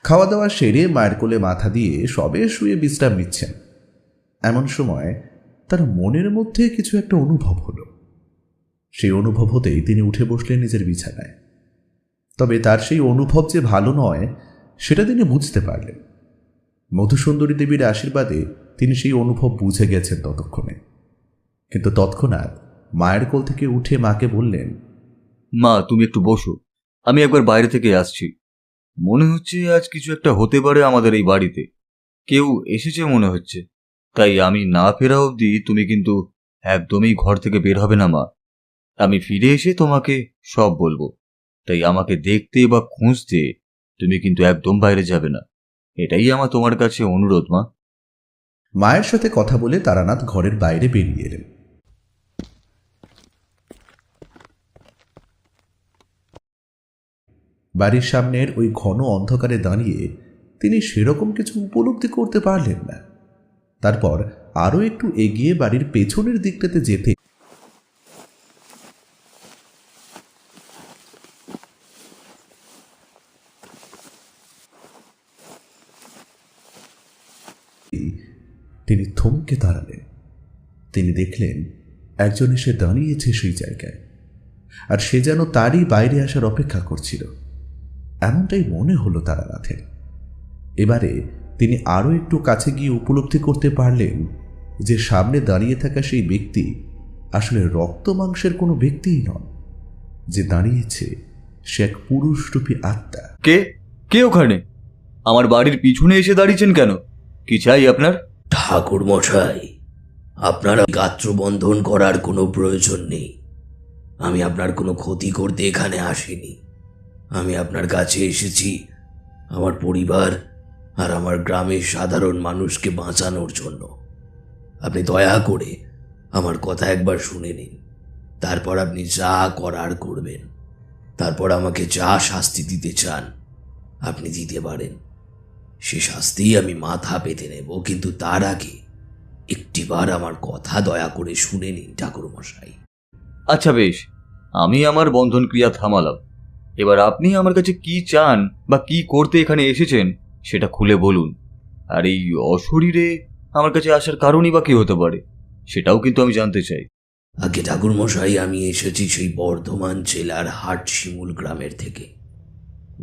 খাওয়া দাওয়া সেরে মায়ের কোলে মাথা দিয়ে সবে শুয়ে বিশ্রাম নিচ্ছেন। এমন সময় তার মনের মধ্যে কিছু একটা অনুভব হলো। সেই অনুভব হতেই তিনি উঠে বসলেন নিজের বিছানায়। তবে তার সেই অনুভব যে ভালো নয় সেটা তিনি বুঝতে পারলেন। মধুসুন্দরী দেবীর আশীর্বাদে তিনি সেই অনুভব বুঝে গেছেন ততক্ষণে। কিন্তু তৎক্ষণাৎ মায়ের কোল থেকে উঠে মাকে বললেন, মা, তুমি একটু বসো, আমি একবার বাইরে থেকে আসছি। মনে হচ্ছে আজ কিছু একটা হতে পারে আমাদের এই বাড়িতে। কেউ এসেছে মনে হচ্ছে। তাই আমি না ফেরা অবধি তুমি কিন্তু একদমই ঘর থেকে বের হবে না মা। আমি ফিরে এসে তোমাকে সব বলবো। তাই আমাকে দেখতে বা খুঁজতে তুমি কিন্তু একদম বাইরে যাবে না। এটাই আমার তোমার কাছে অনুরোধ মা। মায়ের সাথে কথা বলে তারানাথ ঘরের বাইরে বেরিয়ে এলেন। বাড়ির সামনের ওই ঘন অন্ধকারে দাঁড়িয়ে তিনি সেরকম কিছু উপলব্ধি করতে পারলেন না। তারপর আরও একটু এগিয়ে বাড়ির পেছনের দিকটাতে যেতে তিনি থমকে দাঁড়ালেন। তিনি দেখলেন একজন এসে দাঁড়িয়েছে সেই জায়গায়, আর সে যেন তারই বাইরে আসার অপেক্ষা করছিল। এমনটাই মনে হলো তারানাথের। এবারে তিনি আরও একটু কাছে গিয়ে উপলব্ধি করতে পারলেন যে সামনে দাঁড়িয়ে থাকা সেই ব্যক্তি আসলে রক্ত মাংসের কোনো ব্যক্তিই নন। যে দাঁড়িয়েছে সে এক পুরুষরূপী আত্মা। কে কে ওখানে? আমার বাড়ির পিছনে এসে দাঁড়িয়েছেন কেন? কি চাই আপনার? ঠাকুর মশাই, আপনার গাত্রবন্ধন করার কোনো প্রয়োজন নেই। আমি আপনার কোনো ক্ষতি করতে এখানে আসিনি। আমি আপনার কাছে এসেছি আমার পরিবার আর আমার গ্রামের সাধারণ মানুষকে বাঁচানোর জন্য। আপনি দয়া করে আমার কথা একবার শুনে নিন। তারপর আপনি যা করার করবেন। তারপর আমাকে যা শাস্তি দিতে চান আপনি দিতে পারেন। সে শাস্তি আমি মাথা পেতে নেব, কিন্তু তার আগে একটিবার আমার কথা দয়া করে শুনে নিন ঠাকুরমশাই। আচ্ছা বেশ, আমি আমার বন্ধন ক্রিয়া থামালাম। এবার আপনি আমার কাছে কি চান বা কি করতে এখানে এসেছেন সেটা খুলে বলুন। আর এই অশরীরে আমার কাছে আসার কারণই বা কি হতে পারে সেটাও কিন্তু আমি জানতে চাই। আগে ঠাকুরমশাই, আমি এসেছি সেই বর্ধমান জেলার হাটশিমুল গ্রামের থেকে।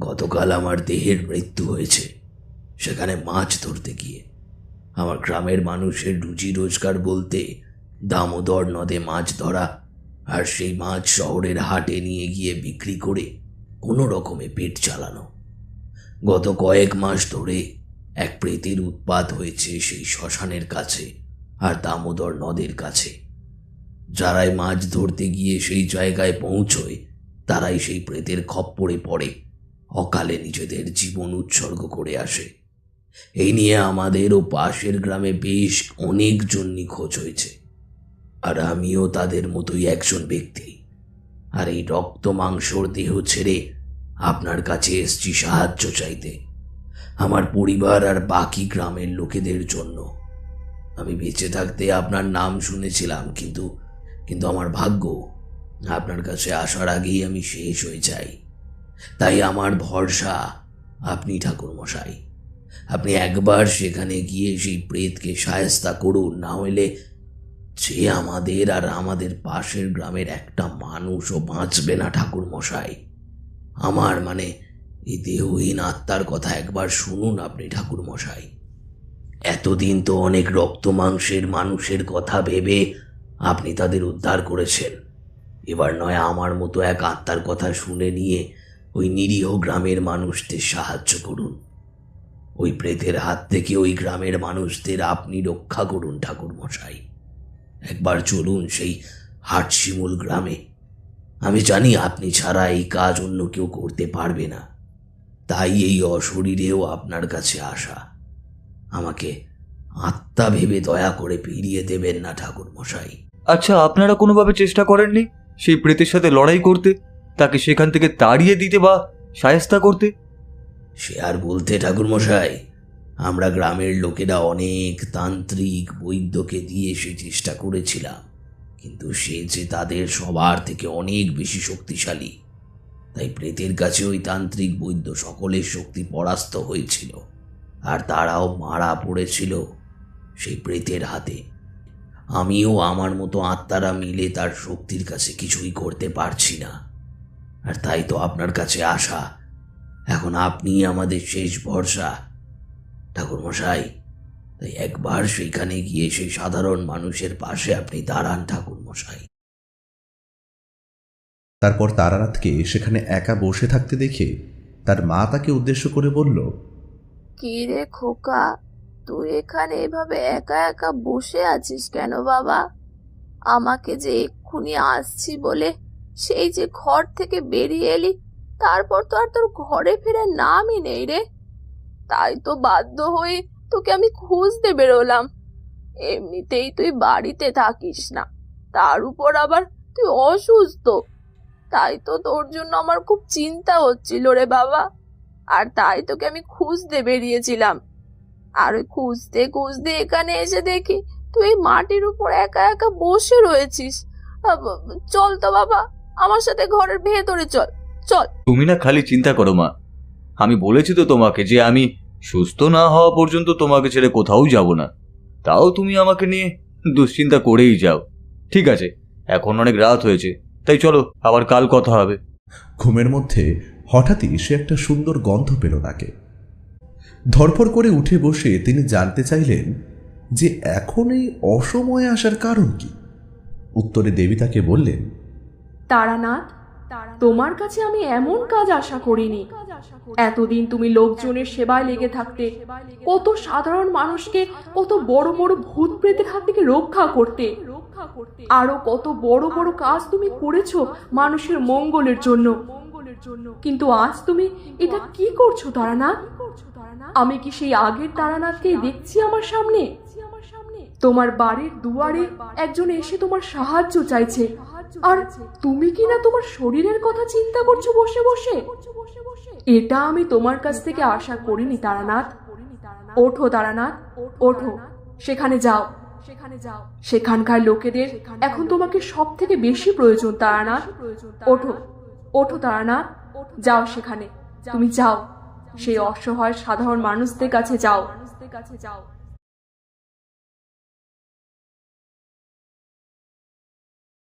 গতকাল আমার দেহের মৃত্যু হয়েছে সেখানে মাছ ধরতে গিয়ে। আমার গ্রামের মানুষের রুজি রোজগার বলতে দামোদর নদে মাছ ধরা, আর সেই মাছ শহরের হাটে নিয়ে গিয়ে বিক্রি করে কোনো রকমে পেট চালানো। গত কয়েক মাস ধরে এক প্রেতের উৎপাত হয়েছে সেই শ্মশানের কাছে আর দামোদর নদের কাছে। যারাই মাছ ধরতে গিয়ে সেই জায়গায় পৌঁছয় তারাই সেই প্রেতের খপ্পরে পড়ে অকালে নিজেদের জীবন উৎসর্গ করে আসে। এই নিয়ে আমাদের ও পাশের গ্রামে বেশ অনেকজন নিখোঁজ হয়েছে, আর আমিও তাদের মতোই একজন ব্যক্তি। আর এই রক্ত মাংসর দেহ ছেড়ে আপনার কাছে এসেছি সাহায্য চাইতে, আমার পরিবার আর বাকি গ্রামের লোকেদের জন্য। আমি বেঁচে থাকতে আপনার নাম শুনেছিলাম, কিন্তু আমার ভাগ্য আপনার কাছে আসার আগেই আমি শেষ হয়ে যাই। তাই আমার ভরসা আপনি ঠাকুরমশাই। আপনি একবার সেখানে গিয়ে সেই প্রেতকে শায়েস্তা করুন, না হলে যে আমাদের আর আমাদের পাশের গ্রামের একটা মানুষও বাঁচবে না ঠাকুরমশাই। আমার মানে এই দেহহীন আত্মার কথা একবার শুনুন আপনি ঠাকুরমশাই। এতদিন তো অনেক রক্ত মাংসের মানুষের কথা ভেবে আপনি তাদের উদ্ধার করেছেন। এবার নয় আমার মতো এক আত্মার কথা শুনে নিয়ে ওই নিরীহ গ্রামের মানুষদের সাহায্য করুন। ওই প্রেতের হাত থেকে ওই গ্রামের মানুষদের আপনি রক্ষা করুন ঠাকুরমশাই। একবার চলুন সেই হাটশিমুল গ্রামে। আমি জানি আপনি ছাড়া এই কাজ অন্য কেউ করতে পারবে না, তাই এই অশরীরেও আপনার কাছে আসা। আমাকে আত্মা ভেবে দয়া করে ফিরিয়ে দেবেন না ঠাকুরমশাই। আচ্ছা, আপনারা কোনোভাবে চেষ্টা করেননি সেই প্রেতের সাথে লড়াই করতে, তাকে সেখান থেকে তাড়িয়ে দিতে বা শায়েস্তা করতে? সে আর বলতে ঠাকুরমশাই, আমরা গ্রামের লোকেরা অনেক তান্ত্রিক বৈদ্যকে দিয়ে সে চেষ্টা করেছিলাম, কিন্তু সে যে তাদের সবার থেকে অনেক বেশি শক্তিশালী। তাই প্রেতের কাছে ওই তান্ত্রিক বৈদ্য সকলের শক্তি পরাস্ত হয়েছিল, আর তারাও মারা পড়েছিল সেই প্রেতের হাতে। আমিও আমার মতো আত্মারা মিলে তার শক্তির কাছে কিছুই করতে পারছি না, আর তাই তো আপনার কাছে আসা। এখন আপনিই আমাদের শেষ ভরসা ঠাকুরমশাই। তাই একবার সেইখানে গিয়ে সেই সাধারণ মানুষের পাশে আপনি দাঁড়ান ঠাকুরমশাই। তারপর তারানাথকে সেখানে একা বসে থাকতে দেখে তার মা তাকে উদ্দেশ্য করে বলল, কি রে খোকা, তুই এখানে এভাবে একা একা বসে আছিস কেন বাবা? আমাকে যে এক্ষুনি আসছি বলে সেই যে ঘর থেকে বেরিয়ে এলি, তারপর তো আর তোর ঘরে ফেরার নামই নেই রে। তাই তো বাধ্য হয়ে তোকে আমি খুঁজতে বেরোলাম। এমনিতেই তুই বাড়িতে থাকিস না, তার উপর আবার তুই অসুস্থ। তাই তো তোর জন্য আমার খুব চিন্তা হচ্ছিল রে বাবা, আর তাই তোকে আমি খুঁজতে বেরিয়েছিলাম। আর ওই খুঁজতে খুঁজতে এখানে এসে দেখি তুই এই মাটির উপর একা একা বসে রয়েছিস। চল তো বাবা, আমার সাথে ঘরের ভেতরে চল চল। তুমি না খালি চিন্তা করো মা, আমি বলেছি তো তোমাকে যে আমি সুস্থ না হওয়া পর্যন্ত তোমাকে ছেড়ে কোথাও যাব না। তাও তুমি আমাকে নিয়ে দুশ্চিন্তা করেই যাও। ঠিক আছে, এখন অনেক রাত হয়েছে, তাই চলো আবার কাল কথা হবে। ঘুমের মধ্যে হঠাৎই সে একটা সুন্দর গন্ধ পেল নাকে। ধরফর করে উঠে বসে তিনি জানতে চাইলেন যে এখন এই অসময়ে আসার কারণ কি। উত্তরে দেবী তাকে বললেন, তারানাথ, তোমার কাছে আমি এমন কাজ আশা করিনি। এতদিন তুমি লোকজনের সেবায় লেগে থাকতে, কত সাধারণ মানুষকে কত বড় বড় ভূত প্রেতের হাত থেকে রক্ষা করতে, আরো কত বড় বড় কাজ তুমি করেছো মানুষের মঙ্গলের জন্য। কিন্তু আজ তুমি এটা কি করছো তারানাথ? আমি কি সেই আগের তারানাথকে দেখছি আমার সামনে? তোমার বাড়ির দুয়ারে একজন এসে তোমার সাহায্য চাইছে, আর তুমি কি না তোমার শরীরের কথা চিন্তা করছো বসে বসে? এটা আমি তোমার কাছ থেকে আশা করিনি তারানাথ। ওঠো তারানাথ, ওঠো, সেখানে যাও। সেখানকার লোকেদের এখন তোমাকে সব থেকে বেশি প্রয়োজন তারানাথ। ওঠো, ওঠো তারানাথ, যাও সেখানে, তুমি যাও, সেই অসহায় সাধারণ মানুষদের কাছে যাও।